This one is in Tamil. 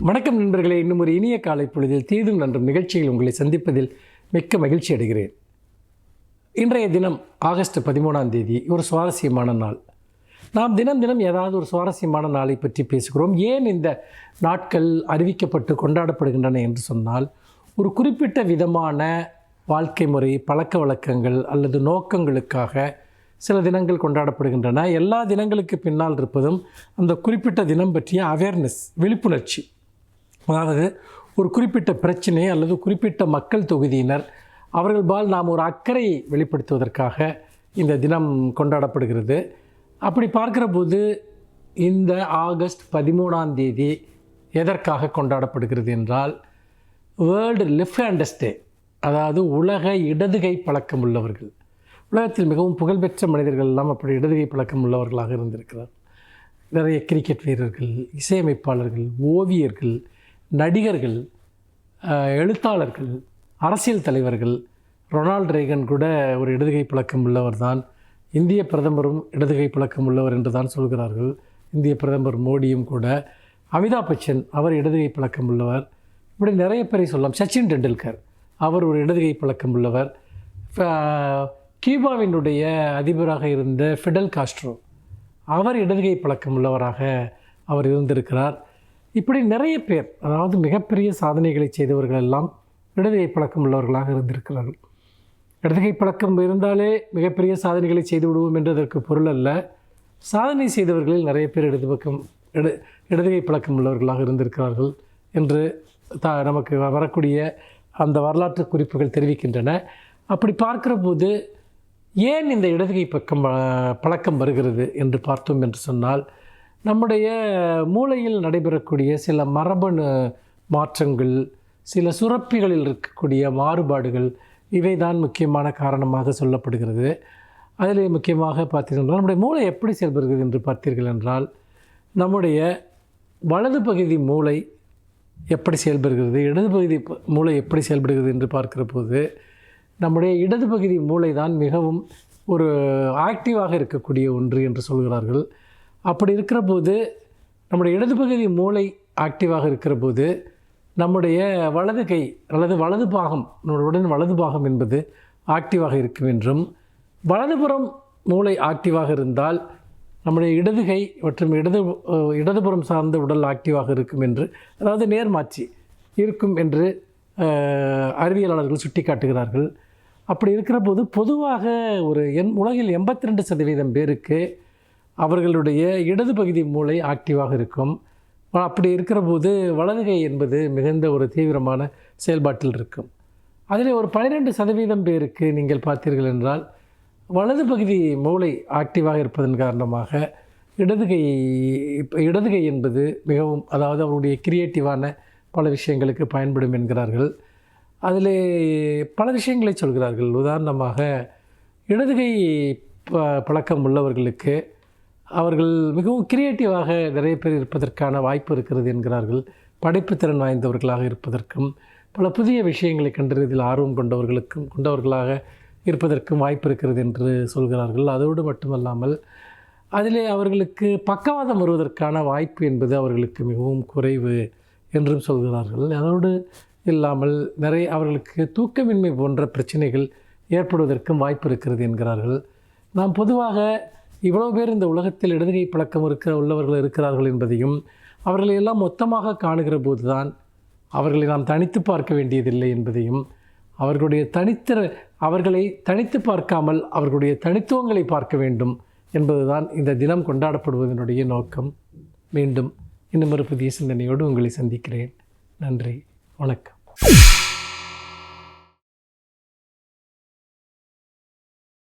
வணக்கம் நண்பர்களே, இன்னும் ஒரு இனிய காலை பொழுதில் தீதும் நன்றும் நிகழ்ச்சியில் உங்களை சந்திப்பதில் மிக்க மகிழ்ச்சி அடைகிறேன். இன்றைய தினம் ஆகஸ்ட் 13 ஒரு சுவாரஸ்யமான நாள். நாம் தினம் தினம் ஏதாவது ஒரு சுவாரஸ்யமான நாளை பற்றி பேசுகிறோம். ஏன் இந்த நாட்கள் அறிவிக்கப்பட்டு கொண்டாடப்படுகின்றன என்று சொன்னால், ஒரு குறிப்பிட்ட விதமான வாழ்க்கை முறை, பழக்க வழக்கங்கள் அல்லது நோக்கங்களுக்காக சில தினங்கள் கொண்டாடப்படுகின்றன. எல்லா தினங்களுக்கு பின்னால் இருப்பதும் அந்த குறிப்பிட்ட தினம் பற்றிய அவேர்னஸ், விழிப்புணர்ச்சி. அதாவது ஒரு குறிப்பிட்ட பிரச்சனை அல்லது குறிப்பிட்ட மக்கள் தொகுதியினர் அவர்கள்பால் நாம் ஒரு அக்கறை வெளிப்படுத்துவதற்காக இந்த தினம் கொண்டாடப்படுகிறது. அப்படி பார்க்கிற போது இந்த ஆகஸ்ட் 13 எதற்காக கொண்டாடப்படுகிறது என்றால், வேர்ல்டு லெஃப்ட் ஹேண்டர்ஸ் டே, அதாவது உலக இடதுகை பழக்கம் உள்ளவர்கள். உலகத்தில் மிகவும் புகழ்பெற்ற மனிதர்கள் எல்லாம் அப்படி இடதுகை பழக்கம் உள்ளவர்களாக இருந்திருக்கிறார். நிறைய கிரிக்கெட் வீரர்கள், இசையமைப்பாளர்கள், ஓவியர்கள், நடிகர்கள், எழுத்தாளர்கள், அரசியல் தலைவர்கள். ரொனால்ட் ரேகன் கூட ஒரு இடதுகை பழக்கம் உள்ளவர் தான். இந்திய பிரதமரும் இடதுகை பழக்கம் உள்ளவர் என்று தான் சொல்கிறார்கள். இந்திய பிரதமர் மோடியும் கூட. அமிதாப் பச்சன் அவர் இடதுகை பழக்கம் உள்ளவர். இப்படி நிறைய பேரை சொல்லலாம். சச்சின் டெண்டுல்கர் அவர் ஒரு இடதுகை பழக்கம் உள்ளவர். கியூபாவினுடைய அதிபராக இருந்த ஃபிடல் காஸ்ட்ரோ அவர் இடதுகை பழக்கம் உள்ளவராக அவர் இருந்திருக்கிறார். இப்படி நிறைய பேர், அதாவது மிகப்பெரிய சாதனைகளை செய்தவர்கள் எல்லாம் இடதுகை பழக்கம் உள்ளவர்களாக இருந்திருக்கிறார்கள். இடதுகை பழக்கம் இருந்தாலே மிகப்பெரிய சாதனைகளை செய்து விடுவோம் என்றதற்கு பொருள் அல்ல. சாதனை செய்தவர்களில் நிறைய பேர் இடதுகை பழக்கம் உள்ளவர்களாக இருந்திருக்கிறார்கள் என்று நமக்கு வரக்கூடிய அந்த வரலாற்று குறிப்புகள் தெரிவிக்கின்றன. அப்படி பார்க்கிற போது ஏன் இந்த இடதுகை பழக்கம் வருகிறது என்று பார்த்தோம் என்று சொன்னால், நம்முடைய மூளையில் நடைபெறக்கூடிய சில மரபணு மாற்றங்கள், சில சுரப்பிகளில் இருக்கக்கூடிய மாறுபாடுகள், இவை தான் முக்கியமான காரணமாக சொல்லப்படுகிறது. அதில் முக்கியமாக பார்த்தீர்கள் நம்முடைய மூளை எப்படி செயல்படுகிறது என்று பார்த்தீர்கள் என்றால், நம்முடைய வலது பகுதி மூளை எப்படி செயல்படுகிறது, இடது பகுதி மூளை எப்படி செயல்படுகிறது என்று பார்க்கிற போது, நம்முடைய இடது பகுதி மூளை தான் மிகவும் ஒரு ஆக்டிவாக இருக்கக்கூடிய ஒன்று என்று சொல்கிறார்கள். அப்படி இருக்கிற போது, நம்முடைய இடது பகுதி மூளை ஆக்டிவாக இருக்கிற போது, நம்முடைய வலது கை அல்லது வலது பாகம், நம்முடைய உடல் வலது பாகம் என்பது ஆக்டிவாக இருக்கும் என்றும், வலதுபுறம் மூளை ஆக்டிவாக இருந்தால் நம்முடைய இடது கை மற்றும் இடதுபுறம் சார்ந்த உடல் ஆக்டிவாக இருக்கும் என்று, அதாவது நேர்மாற்றி இருக்கும் என்று அறிவியலாளர்கள் சுட்டி காட்டுகிறார்கள். அப்படி இருக்கிற போது பொதுவாக உலகில் 82% பேருக்கு அவர்களுடைய இடது பகுதி மூளை ஆக்டிவாக இருக்கும். அப்படி இருக்கிற போது வலதுகை என்பது மிகுந்த ஒரு தீவிரமான செயல்பாட்டில் இருக்கும். அதில் ஒரு 12% பேருக்கு நீங்கள் பார்த்தீர்கள் என்றால், வலது பகுதி மூளை ஆக்டிவாக இருப்பதன் காரணமாக இடதுகை என்பது மிகவும், அதாவது அவருடைய கிரியேட்டிவான பல விஷயங்களுக்கு பயன்படும் என்கிறார்கள். அதில் பல விஷயங்களை சொல்கிறார்கள். உதாரணமாக, இடதுகை பழக்கம் உள்ளவர்களுக்கு அவர்கள் மிகவும் கிரியேட்டிவாக நிறைய பேர் இருப்பதற்கான வாய்ப்பு இருக்கிறது என்கிறார்கள். படைப்புத்திறன் வாய்ந்தவர்களாக இருப்பதற்கும், பல புதிய விஷயங்களை கண்டறிவதில் ஆர்வம் கொண்டவர்களாக இருப்பதற்கும் வாய்ப்பு இருக்கிறது என்று சொல்கிறார்கள். அதோடு மட்டுமல்லாமல் அதிலே அவர்களுக்கு பக்கவாதம் வருவதற்கான வாய்ப்பு என்பது அவர்களுக்கு மிகவும் குறைவு என்றும் சொல்கிறார்கள். அதோடு இல்லாமல் அவர்களுக்கு தூக்கமின்மை போன்ற பிரச்சனைகள் ஏற்படுவதற்கும் வாய்ப்பு இருக்கிறது என்கிறார்கள். நாம் பொதுவாக இவ்வளவு பேர் இந்த உலகத்தில் இடதுகை பழக்கம் உள்ளவர்கள் இருக்கிறார்கள் என்பதையும், அவர்களை எல்லாம் மொத்தமாக காணுகிற போது தான் அவர்களை நாம் தனித்து பார்க்க வேண்டியதில்லை என்பதையும், அவர்களை தனித்து பார்க்காமல் அவர்களுடைய தனித்துவங்களை பார்க்க வேண்டும் என்பதுதான் இந்த தினம் கொண்டாடப்படுவதனுடைய நோக்கம். மீண்டும் இன்னும் ஒரு புதிய சிந்தனையோடு உங்களை சந்திக்கிறேன். நன்றி, வணக்கம்.